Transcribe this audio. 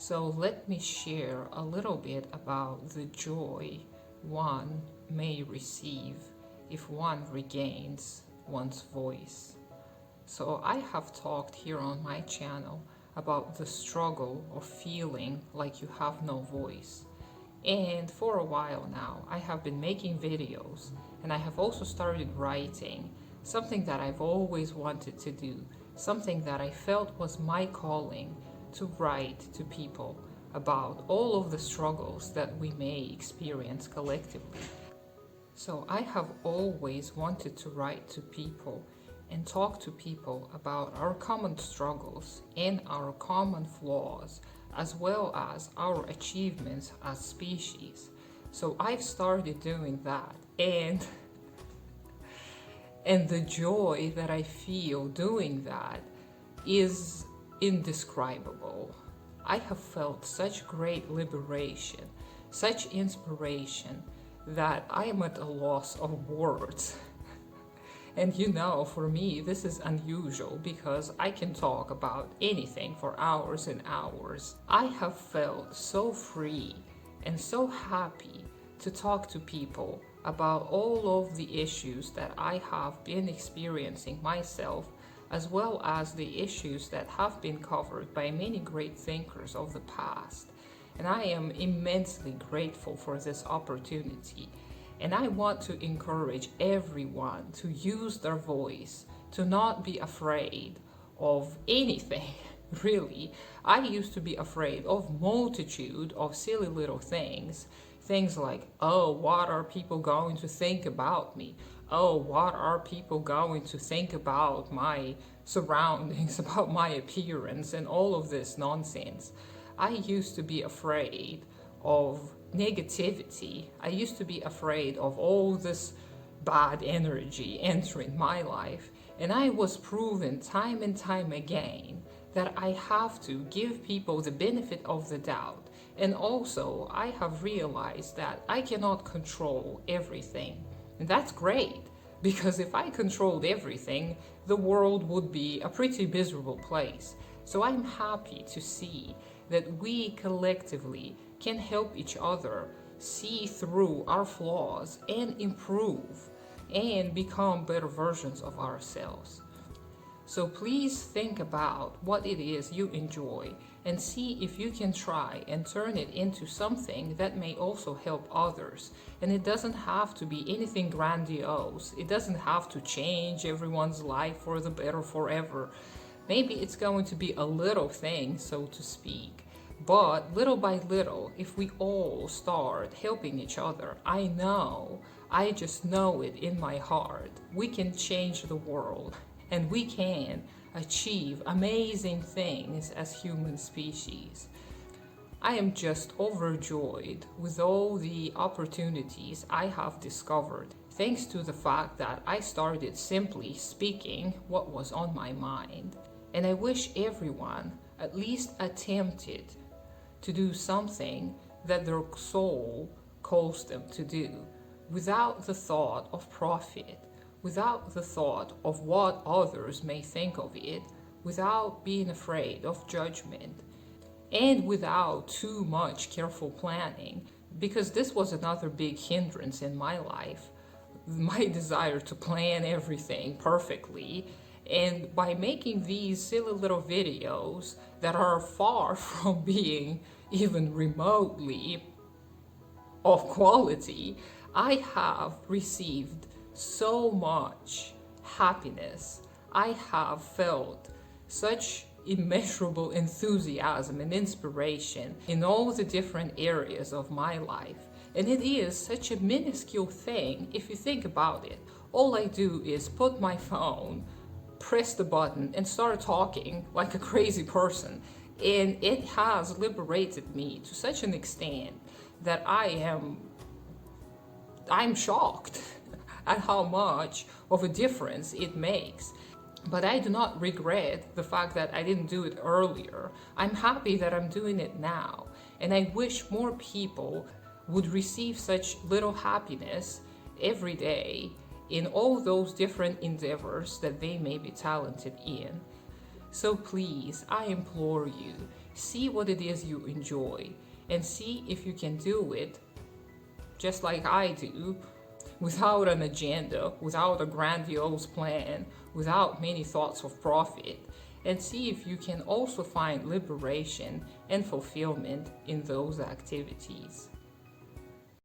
So let me share a little bit about the joy one may receive if one regains one's voice. So I have talked here on my channel about the struggle of feeling like you have no voice. And for a while now, I have been making videos and I have also started writing, something that I've always wanted to do, something that I felt was my calling to write to people about all of the struggles that we may experience collectively. So I have always wanted to write to people and talk to people about our common struggles and our common flaws, as well as our achievements as species. So I've started doing that, and the joy that I feel doing that is indescribable. I have felt such great liberation, such inspiration, that I am at a loss of words. And for me, this is unusual because I can talk about anything for hours and hours. I have felt so free and so happy to talk to people about all of the issues that I have been experiencing myself, as well as the issues that have been covered by many great thinkers of the past. And I am immensely grateful for this opportunity. And I want to encourage everyone to use their voice, to not be afraid of anything, really. I used to be afraid of multitude of silly little things. Things like, oh, what are people going to think about me? Oh, what are people going to think about my surroundings, about my appearance, and all of this nonsense. I used to be afraid of negativity. I used to be afraid of all this bad energy entering my life. And I was proven time and time again that I have to give people the benefit of the doubt. And also, I have realized that I cannot control everything. And that's great, because if I controlled everything, the world would be a pretty miserable place. So I'm happy to see that we collectively can help each other see through our flaws and improve and become better versions of ourselves. So please think about what it is you enjoy and see if you can try and turn it into something that may also help others. And it doesn't have to be anything grandiose. It doesn't have to change everyone's life for the better forever. Maybe it's going to be a little thing, so to speak. But little by little, if we all start helping each other, I just know it in my heart, we can change the world and we can achieve amazing things as human species. I am just overjoyed with all the opportunities I have discovered, thanks to the fact that I started simply speaking what was on my mind. And I wish everyone at least attempted to do something that their soul calls them to do, without the thought of profit, without the thought of what others may think of it, without being afraid of judgment, and without too much careful planning, because this was another big hindrance in my life, my desire to plan everything perfectly. And by making these silly little videos that are far from being even remotely of quality, I have received so much happiness. I have felt such immeasurable enthusiasm and inspiration in all the different areas of my life. And it is such a minuscule thing if you think about it. All I do is put my phone, press the button, and start talking like a crazy person. And it has liberated me to such an extent that I'm shocked at how much of a difference it makes. But I do not regret the fact that I didn't do it earlier. I'm happy that I'm doing it now. And I wish more people would receive such little happiness every day in all those different endeavors that they may be talented in. So please, I implore you, See what it is you enjoy and see if you can do it just like I do, without an agenda, without a grandiose plan, without many thoughts of profit, and see if you can also find liberation and fulfillment in those activities.